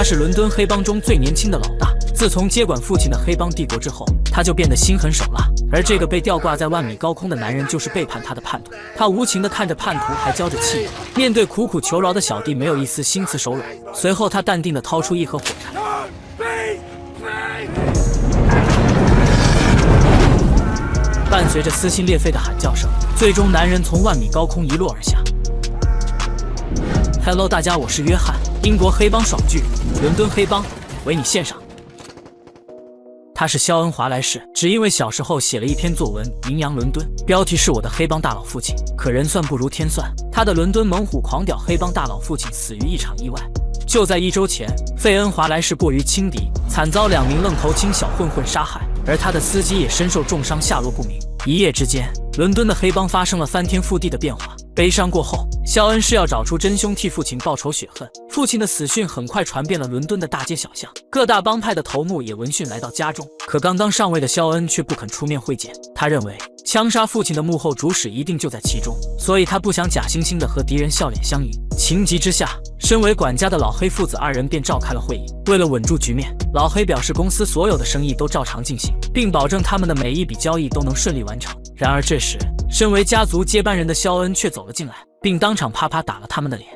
是伦敦黑帮中最年轻的老大。自从接管父亲的黑帮帝国之后，他就变得心狠手辣。而这个被吊挂在万米高空的男人，就是背叛他的叛徒。他无情地看着叛徒，还浇着汽油。面对苦苦求饶的小弟，没有一丝心慈手软。随后，他淡定地掏出一盒火柴。伴随着撕心裂肺的喊叫声，最终男人从万米高空一落而下。Hello， 大家，我是约翰，英国黑帮爽剧《伦敦黑帮》为你献上。他是肖恩·华莱士，只因为小时候写了一篇作文名扬伦敦，标题是我的黑帮大佬父亲。可人算不如天算，他的伦敦猛虎狂屌黑帮大佬父亲死于一场意外。就在1周前，费恩·华莱士过于轻敌，惨遭2名愣头青小混混杀害，而他的司机也身受重伤，下落不明。一夜之间，伦敦的黑帮发生了翻天覆地的变化。悲伤过后，肖恩是要找出真凶，替父亲报仇雪恨。父亲的死讯很快传遍了伦敦的大街小巷，各大帮派的头目也闻讯来到家中。可刚刚上位的肖恩却不肯出面会见，他认为枪杀父亲的幕后主使一定就在其中，所以他不想假惺惺地和敌人笑脸相迎。情急之下，身为管家的老黑父子2人便召开了会议。为了稳住局面，老黑表示公司所有的生意都照常进行，并保证他们的每一笔交易都能顺利完成。然而这时，身为家族接班人的肖恩却走了进来，并当场啪啪打了他们的脸。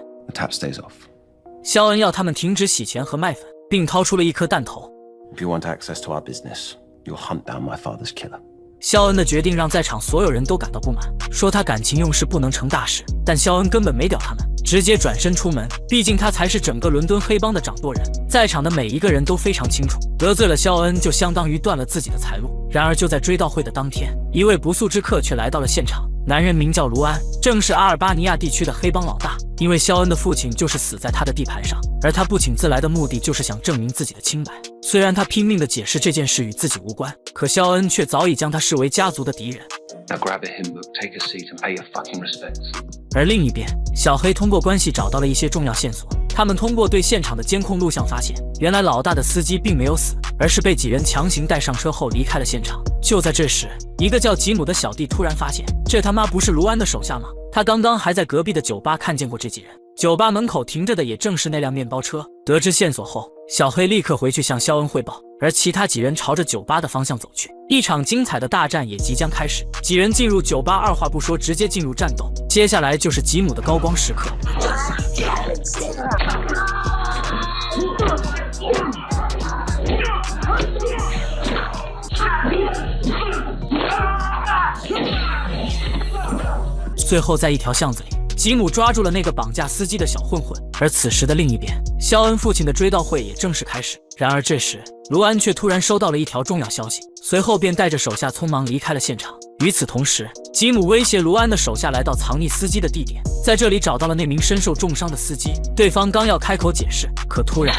肖恩要他们停止洗钱和卖粉，并掏出了一颗弹头。If you want access to our business, you'll hunt down my father's killer. 肖恩的决定让在场所有人都感到不满，说他感情用事不能成大事。但肖恩根本没屌他们，直接转身出门。毕竟他才是整个伦敦黑帮的掌舵人，在场的每一个人都非常清楚，得罪了肖恩就相当于断了自己的财路。然而就在追悼会的当天，一位不速之客却来到了现场。男人名叫卢安，正是阿尔巴尼亚地区的黑帮老大。因为肖恩的父亲就是死在他的地盘上，而他不请自来的目的就是想证明自己的清白。虽然他拼命地解释这件事与自己无关，可肖恩却早已将他视为家族的敌人。而另一边，小黑通过关系找到了一些重要线索。他们通过对现场的监控录像发现，原来老大的司机并没有死，而是被几人强行带上车后离开了现场。就在这时，一个叫吉姆的小弟突然发现，这他妈不是卢安的手下吗？他刚刚还在隔壁的酒吧看见过这几人，酒吧门口停着的也正是那辆面包车。得知线索后，小黑立刻回去向肖恩汇报，而其他几人朝着酒吧的方向走去。一场精彩的大战也即将开始，几人进入酒吧，二话不说直接进入战斗。接下来就是吉姆的高光时刻。最后在一条巷子里，吉姆抓住了那个绑架司机的小混混。而此时的另一边，肖恩父亲的追悼会也正式开始。然而这时，卢安却突然收到了一条重要消息，随后便带着手下匆忙离开了现场。与此同时，吉姆威胁卢安的手下来到藏匿司机的地点，在这里找到了那名身受重伤的司机。对方刚要开口解释，可突然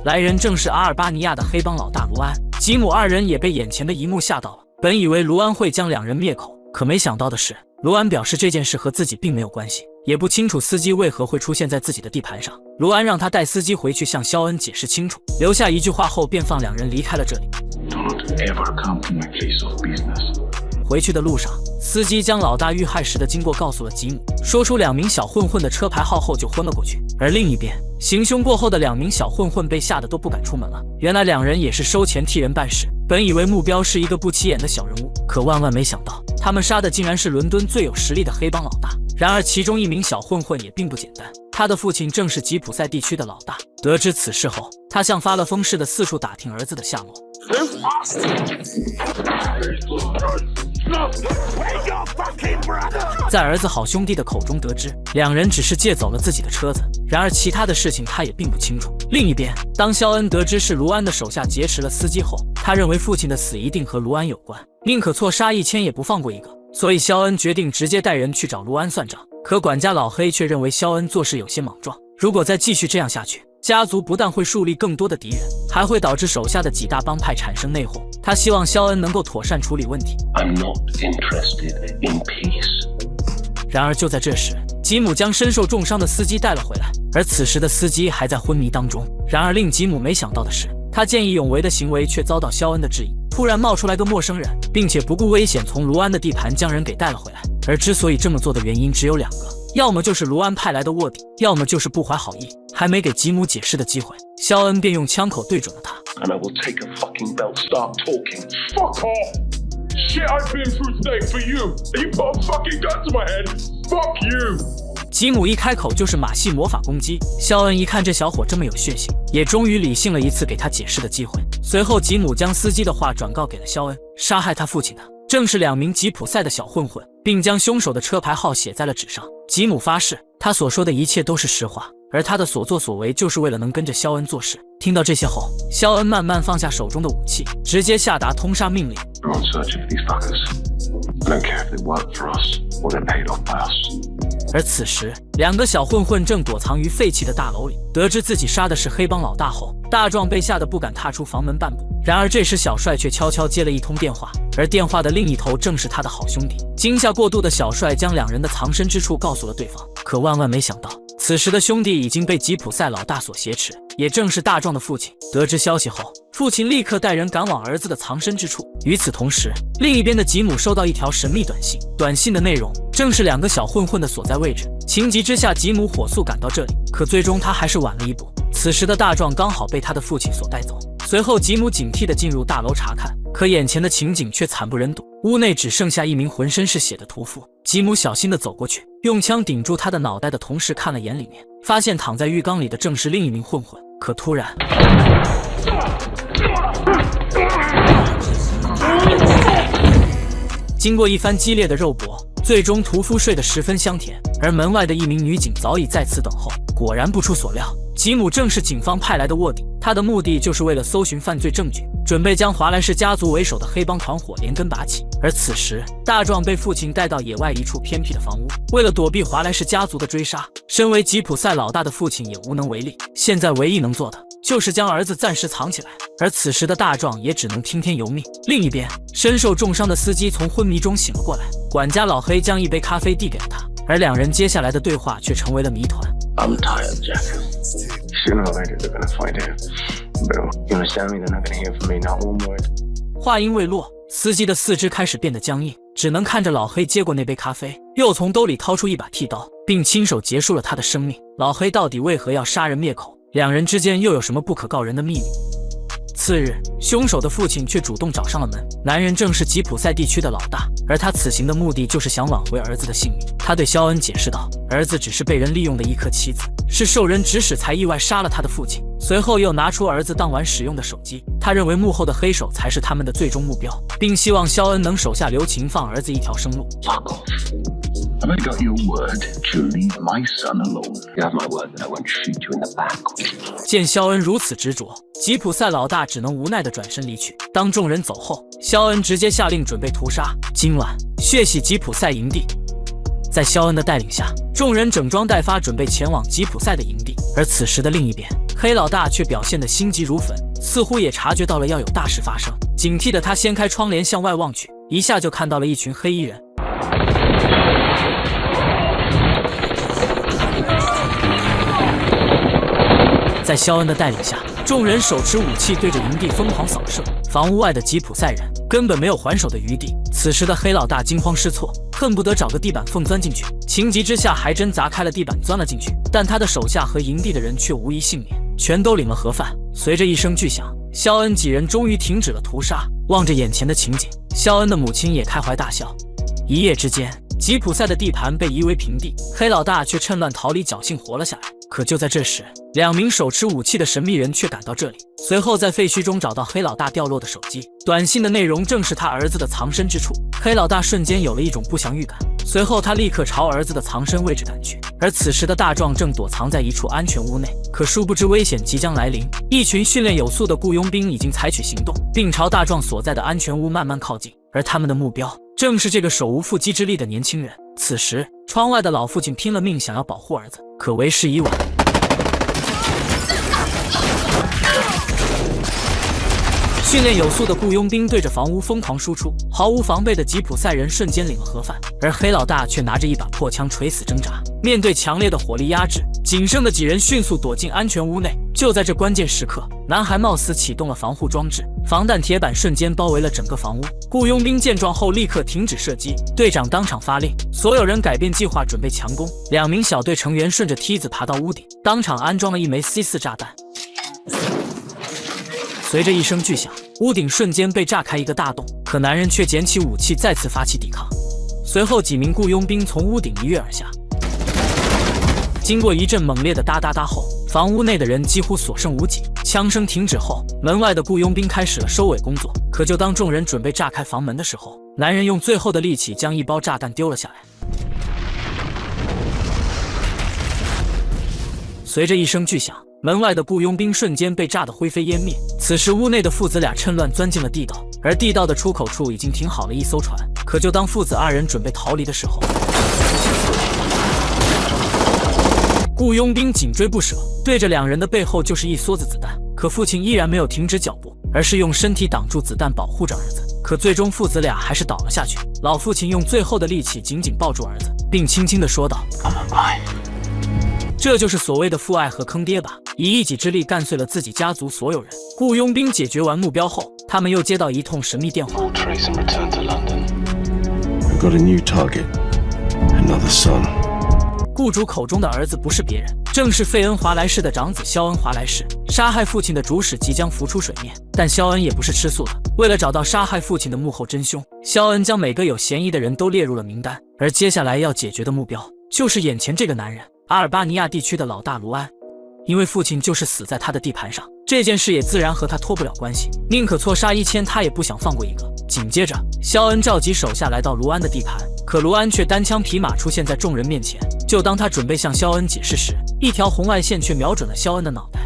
来人正是阿尔巴尼亚的黑帮老大卢安。吉姆2人也被眼前的一幕吓到了，本以为卢安会将2人灭口，可没想到的是，卢安表示这件事和自己并没有关系，也不清楚司机为何会出现在自己的地盘上。卢安让他带司机回去向肖恩解释清楚，留下一句话后便放2人离开了这里。回去的路上，司机将老大遇害时的经过告诉了吉姆，说出2名小混混的车牌号后就昏了过去。而另一边，行凶过后的2名小混混被吓得都不敢出门了。原来2人也是收钱替人办事，本以为目标是一个不起眼的小人物，可万万没想到，他们杀的竟然是伦敦最有实力的黑帮老大。然而其中1名小混混也并不简单，他的父亲正是吉普赛地区的老大。得知此事后，他像发了疯似的四处打听儿子的下落。在儿子好兄弟的口中得知，2人只是借走了自己的车子，然而其他的事情他也并不清楚。另一边，当肖恩得知是卢安的手下劫持了司机后，他认为父亲的死一定和卢安有关，宁可错杀1000也不放过一个，所以肖恩决定直接带人去找卢安算账。可管家老黑却认为肖恩做事有些莽撞，如果再继续这样下去，家族不但会树立更多的敌人，还会导致手下的几大帮派产生内讧。他希望肖恩能够妥善处理问题。然而就在这时，吉姆将身受重伤的司机带了回来，而此时的司机还在昏迷当中。然而令吉姆没想到的是，他见义勇为的行为却遭到肖恩的质疑。突然冒出来个陌生人，并且不顾危险从卢安的地盘将人给带了回来。而之所以这么做的原因只有2个。要么就是卢安派来的卧底，要么就是不怀好意。还没给吉姆解释的机会，肖恩便用枪口对准了他。And I will take a fucking belt. Start talking. Fuck off! Shit I've been through today for you. You put a fucking gun to my head. Fuck you! 吉姆一开口就是马戏魔法攻击，肖恩一看这小伙这么有血性，也终于理性了一次给他解释的机会。随后吉姆将司机的话转告给了肖恩，杀害他父亲的正是2名吉普赛的小混混，并将凶手的车牌号写在了纸上。吉姆发誓，他所说的一切都是实话，而他的所作所为就是为了能跟着肖恩做事。听到这些后，肖恩慢慢放下手中的武器，直接下达通杀命令。We're on search of these fuckers. I don't care if they work for us or they're paid off by us. 而此时，2个小混混正躲藏于废弃的大楼里。得知自己杀的是黑帮老大后，大壮被吓得不敢踏出房门半步。然而这时小帅却悄悄接了一通电话，而电话的另一头正是他的好兄弟。惊吓过度的小帅将2人的藏身之处告诉了对方，可万万没想到，此时的兄弟已经被吉普赛老大所挟持，也正是大壮的父亲。得知消息后，父亲立刻带人赶往儿子的藏身之处。与此同时，另一边的吉姆收到一条神秘短信，短信的内容正是2个小混混的所在位置。情急之下，吉姆火速赶到这里，可最终他还是晚了一步。此时的大壮刚好被他的父亲所带走。随后吉姆警惕地进入大楼查看，可眼前的情景却惨不忍睹，屋内只剩下一名浑身是血的屠夫。吉姆小心地走过去，用枪顶住他的脑袋的同时看了眼里面，发现躺在浴缸里的正是另一名混混。可突然，经过一番激烈的肉搏，最终屠夫睡得十分香甜，而门外的一名女警早已在此等候。果然不出所料，吉姆正是警方派来的卧底，他的目的就是为了搜寻犯罪证据，准备将华莱士家族为首的黑帮团伙连根拔起。而此时，大壮被父亲带到野外一处偏僻的房屋，为了躲避华莱士家族的追杀，身为吉普赛老大的父亲也无能为力。现在唯一能做的就是将儿子暂时藏起来，而此时的大壮也只能听天由命。另一边，身受重伤的司机从昏迷中醒了过来，管家老黑将一杯咖啡递给了他，而2人接下来的对话却成为了谜团。I'm tired, Jack. Sooner or later they're gonna find out. Bill, you understand me? They're not gonna hear from me, not one word. 话音未落，司机的四肢开始变得僵硬，只能看着老黑接过那杯咖啡，又从兜里掏出一把剃刀，并亲手结束了他的生命。老黑到底为何要杀人灭口？2人之间又有什么不可告人的秘密？次日，凶手的父亲却主动找上了门。男人正是吉普赛地区的老大，而他此行的目的就是想挽回儿子的性命。他对肖恩解释道，儿子只是被人利用的一颗棋子，是受人指使才意外杀了他的父亲。随后又拿出儿子当晚使用的手机，他认为幕后的黑手才是他们的最终目标，并希望肖恩能手下留情，放儿子一条生路。 Fuck off. Have I got your word to leave my son alone? You have my word that I won't shoot you in the back. 见肖恩如此执着，吉普赛老大只能无奈地转身离去。当众人走后，肖恩直接下令准备屠杀。今晚血洗吉普赛营地。在肖恩的带领下，众人整装待发，准备前往吉普赛的营地。而此时的另一边，黑老大却表现得心急如焚，似乎也察觉到了要有大事发生。警惕的他掀开窗帘向外望去，一下就看到了一群黑衣人。在肖恩的带领下，众人手持武器对着营地疯狂扫射。房屋外的吉普赛人根本没有还手的余地。此时的黑老大惊慌失措，恨不得找个地板缝钻进去。情急之下，还真砸开了地板钻了进去。但他的手下和营地的人却无一幸免，全都领了盒饭。随着一声巨响，肖恩几人终于停止了屠杀。望着眼前的情景，肖恩的母亲也开怀大笑。一夜之间，吉普赛的地盘被夷为平地，黑老大却趁乱逃离，侥幸活了下来。可就在这时，2名手持武器的神秘人却赶到这里，随后在废墟中找到黑老大掉落的手机，短信的内容正是他儿子的藏身之处。黑老大瞬间有了一种不祥预感，随后他立刻朝儿子的藏身位置赶去。而此时的大壮正躲藏在一处安全屋内，可殊不知危险即将来临。一群训练有素的雇佣兵已经采取行动，并朝大壮所在的安全屋慢慢靠近，而他们的目标正是这个手无缚鸡之力的年轻人。此时，窗外的老父亲拼了命想要保护儿子，可为时已晚。训练有素的雇佣兵对着房屋疯狂输出，毫无防备的吉普赛人瞬间领了盒饭，而黑老大却拿着一把破枪垂死挣扎。面对强烈的火力压制，仅剩的几人迅速躲进安全屋内。就在这关键时刻，男孩貌似启动了防护装置，防弹铁板瞬间包围了整个房屋。雇佣兵见状后立刻停止射击，队长当场发令，所有人改变计划，准备强攻。2名小队成员顺着梯子爬到屋顶，当场安装了1枚 C4 炸弹。随着一声巨响，屋顶瞬间被炸开一个大洞，可男人却捡起武器再次发起抵抗。随后几名雇佣兵从屋顶一跃而下，经过一阵猛烈的哒哒哒后，房屋内的人几乎所剩无几。枪声停止后，门外的雇佣兵开始了收尾工作。可就当众人准备炸开房门的时候，男人用最后的力气将一包炸弹丢了下来。随着一声巨响，门外的雇佣兵瞬间被炸得灰飞烟灭。此时屋内的父子俩趁乱钻进了地道，而地道的出口处已经停好了一艘船。可就当父子2人准备逃离的时候，雇佣兵紧追不舍，对着2人的背后就是一梭子子弹。可父亲依然没有停止脚步，而是用身体挡住子弹，保护着儿子。可最终父子俩还是倒了下去。老父亲用最后的力气紧紧抱住儿子，并轻轻地说道：“这就是所谓的父爱和坑爹吧！”以一己之力干碎了自己家族所有人。雇佣兵解决完目标后，他们又接到一通神秘电话。We've got a new target. Another son. 雇主口中的儿子不是别人，正是费恩·华莱士的长子肖恩·华莱士。杀害父亲的主使即将浮出水面，但肖恩也不是吃素的。为了找到杀害父亲的幕后真凶，肖恩将每个有嫌疑的人都列入了名单。而接下来要解决的目标就是眼前这个男人——阿尔巴尼亚地区的老大卢安。因为父亲就是死在他的地盘上，这件事也自然和他脱不了关系。宁可错杀1000，他也不想放过一个。紧接着，肖恩召集手下来到卢安的地盘，可卢安却单枪匹马出现在众人面前。就当他准备向肖恩解释时，一条红外线却瞄准了肖恩的脑袋。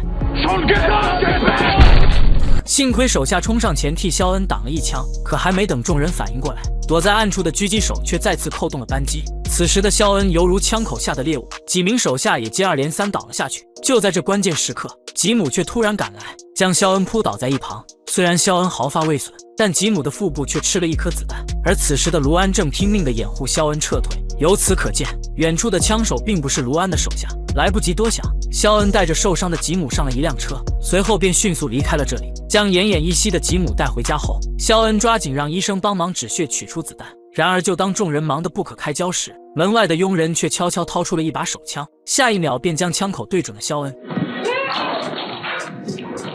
幸亏手下冲上前替肖恩挡了一枪，可还没等众人反应过来，躲在暗处的狙击手却再次扣动了扳机。此时的肖恩犹如枪口下的猎物，几名手下也接二连三倒了下去。就在这关键时刻，吉姆却突然赶来，将肖恩扑倒在一旁。虽然肖恩毫发未损，但吉姆的腹部却吃了一颗子弹。而此时的卢安正拼命地掩护肖恩撤退。由此可见，远处的枪手并不是卢安的手下。来不及多想，肖恩带着受伤的吉姆上了一辆车，随后便迅速离开了这里。将奄奄一息的吉姆带回家后，肖恩抓紧让医生帮忙止血取出子弹。然而就当众人忙得不可开交时，门外的佣人却悄悄掏出了一把手枪，下一秒便将枪口对准了肖恩。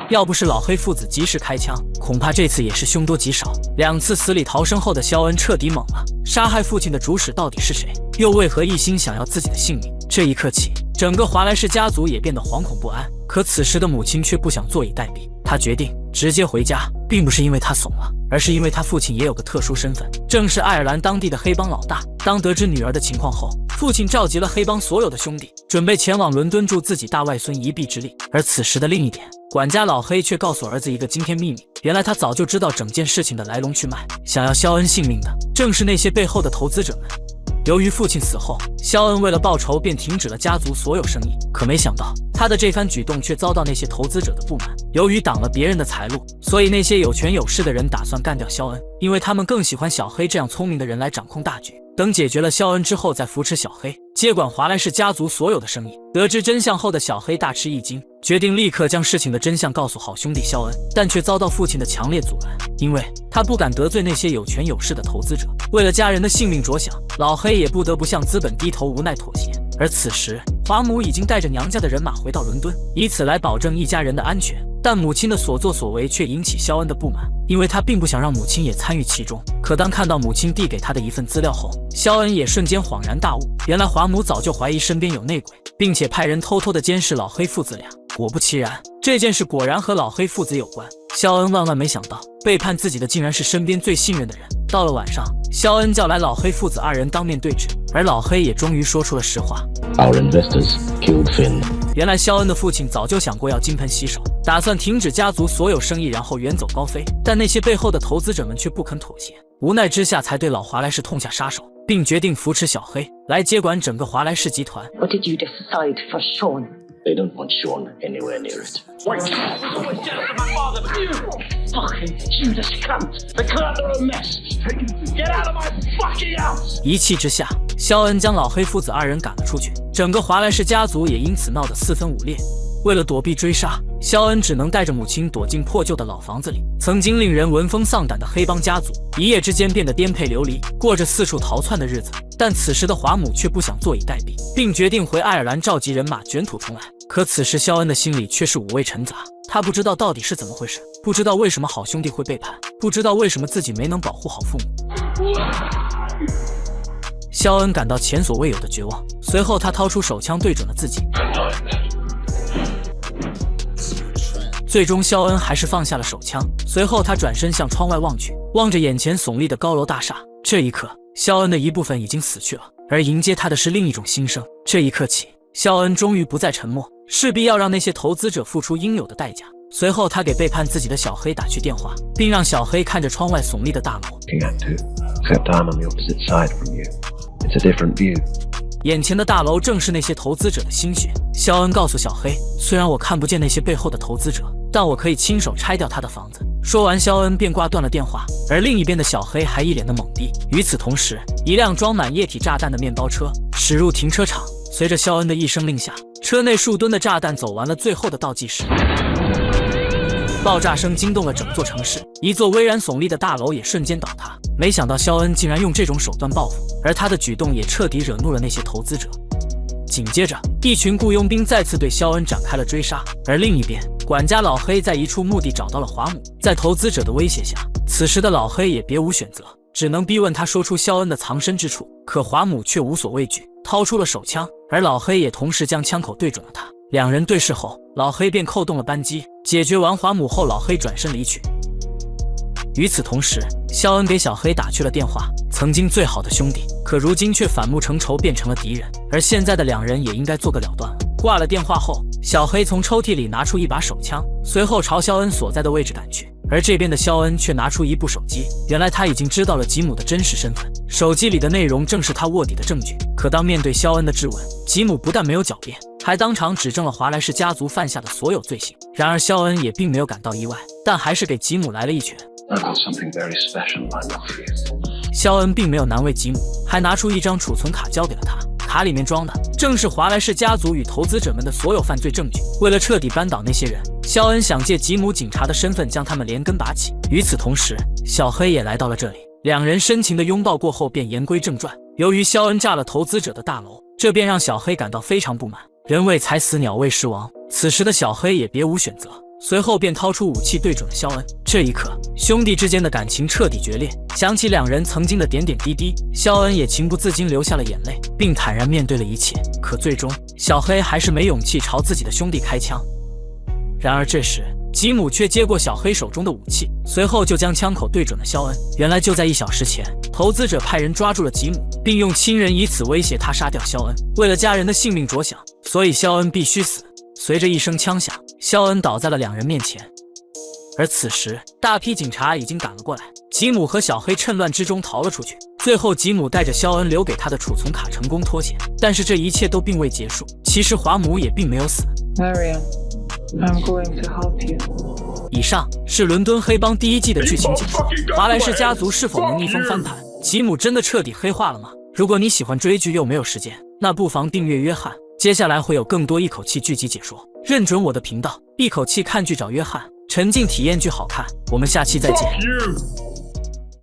要不是老黑父子及时开枪，恐怕这次也是凶多吉少。2次死里逃生后的肖恩彻底懵了，杀害父亲的主使到底是谁？又为何一心想要自己的性命？这一刻起，整个华莱士家族也变得惶恐不安。可此时的母亲却不想坐以待毙，她决定直接回家，并不是因为她怂了，而是因为她父亲也有个特殊身份，正是爱尔兰当地的黑帮老大。当得知女儿的情况后，父亲召集了黑帮所有的兄弟，准备前往伦敦助自己大外孙一臂之力。而此时的另一点，管家老黑却告诉儿子一个惊天秘密，原来他早就知道整件事情的来龙去脉，想要肖恩性命的正是那些背后的投资者们。由于父亲死后，肖恩为了报仇便停止了家族所有生意，可没想到他的这番举动却遭到那些投资者的不满。由于挡了别人的财路，所以那些有权有势的人打算干掉肖恩，因为他们更喜欢小黑这样聪明的人来掌控大局。等解决了肖恩之后，再扶持小黑接管华莱士家族所有的生意。得知真相后的小黑大吃一惊，决定立刻将事情的真相告诉好兄弟肖恩，但却遭到父亲的强烈阻拦，因为他不敢得罪那些有权有势的投资者。为了家人的性命着想，老黑也不得不向资本低头，无奈妥协。而此时，华母已经带着娘家的人马回到伦敦，以此来保证一家人的安全。但母亲的所作所为却引起肖恩的不满，因为他并不想让母亲也参与其中。可当看到母亲递给他的一份资料后，肖恩也瞬间恍然大悟，原来华母早就怀疑身边有内鬼，并且派人偷偷的监视老黑父子俩。果不其然，这件事果然和老黑父子有关。肖恩万万没想到，背叛自己的竟然是身边最信任的人。到了晚上，肖恩叫来老黑父子2人当面对质，而老黑也终于说出了实话。Our investors killed Finn. 原来肖恩的父亲早就想过要金盆洗手，打算停止家族所有生意，然后远走高飞。但那些背后的投资者们却不肯妥协，无奈之下才对老华莱士痛下杀手，并决定扶持小黑来接管整个华莱士集团。What did you decide for Sean? They don't want Sean anywhere near it. Wait, I was always jealous of my father, but you fucking Judas cunt! The collateral mess! Get out of my fucking house! 一气之下，肖恩将老黑父子2人赶了出去，整个华莱士家族也因此闹得四分五裂。为了躲避追杀，肖恩只能带着母亲躲进破旧的老房子里。曾经令人闻风丧胆的黑帮家族，一夜之间变得颠沛流离，过着四处逃窜的日子。但此时的华母却不想坐以待毙，并决定回爱尔兰召集人马卷土重来。可此时肖恩的心里却是五味陈杂，他不知道到底是怎么回事，不知道为什么好兄弟会背叛，不知道为什么自己没能保护好父母。肖恩感到前所未有的绝望，随后他掏出手枪对准了自己。最终肖恩还是放下了手枪，随后他转身向窗外望去，望着眼前耸立的高楼大厦。这一刻，肖恩的一部分已经死去了，而迎接他的是另一种新生。这一刻起，肖恩终于不再沉默，势必要让那些投资者付出应有的代价。随后他给背叛自己的小黑打去电话，并让小黑看着窗外耸立的大楼。 Except I'm on the opposite side from you. It's a different view. 眼前的大楼正是那些投资者的心血。肖恩告诉小黑，虽然我看不见那些背后的投资者，但我可以亲手拆掉他的房子。说完，肖恩便挂断了电话，而另一边的小黑还一脸的懵逼。与此同时，一辆装满液体炸弹的面包车驶入停车场，随着肖恩的一声令下，车内数吨的炸弹走完了最后的倒计时。爆炸声惊动了整座城市，一座巍然耸立的大楼也瞬间倒塌。没想到肖恩竟然用这种手段报复，而他的举动也彻底惹怒了那些投资者。紧接着，一群雇佣兵再次对肖恩展开了追杀，而另一边，管家老黑在一处墓地找到了华母。在投资者的威胁下，此时的老黑也别无选择，只能逼问他说出肖恩的藏身之处。可华母却无所畏惧，掏出了手枪，而老黑也同时将枪口对准了他。两人对视后，老黑便扣动了扳机。解决完华母后，老黑转身离去。与此同时，肖恩给小黑打去了电话，曾经最好的兄弟，可如今却反目成仇，变成了敌人。而现在的两人也应该做个了断了。挂了电话后，小黑从抽屉里拿出一把手枪，随后朝肖恩所在的位置赶去。而这边的肖恩却拿出一部手机，原来他已经知道了吉姆的真实身份，手机里的内容正是他卧底的证据。可当面对肖恩的质问，吉姆不但没有狡辩，还当场指证了华莱士家族犯下的所有罪行。然而肖恩也并没有感到意外，但还是给吉姆来了一拳。I've got something very special lined up for you. 肖恩并没有难为吉姆，还拿出一张储存卡交给了他，卡里面装的正是华莱士家族与投资者们的所有犯罪证据。为了彻底扳倒那些人，肖恩想借吉姆警察的身份将他们连根拔起。与此同时，小黑也来到了这里，两人深情的拥抱过后便言归正传。由于肖恩炸了投资者的大楼，这便让小黑感到非常不满。人为财死，鸟为食亡，此时的小黑也别无选择，随后便掏出武器对准了肖恩。这一刻，兄弟之间的感情彻底决裂。想起两人曾经的点点滴滴，肖恩也情不自禁流下了眼泪，并坦然面对了一切。可最终，小黑还是没勇气朝自己的兄弟开枪。然而这时，吉姆却接过小黑手中的武器，随后就将枪口对准了肖恩。原来就在1小时前，投资者派人抓住了吉姆，并用亲人以此威胁他杀掉肖恩。为了家人的性命着想，所以肖恩必须死。随着一声枪响，肖恩倒在了两人面前。而此时，大批警察已经赶了过来，吉姆和小黑趁乱之中逃了出去。最后，吉姆带着肖恩留给他的储存卡成功脱险，但是这一切都并未结束。其实华母也并没有死。Marian, I'm going to help you. 以上是伦敦黑帮第1季的剧情简述。华莱士家族是否能逆风翻盘？吉姆真的彻底黑化了吗？如果你喜欢追剧又没有时间，那不妨订阅约翰，接下来会有更多一口气剧集解说。认准我的频道，一口气看剧找约翰，沉浸体验剧好看。我们下期再见。Fuck you!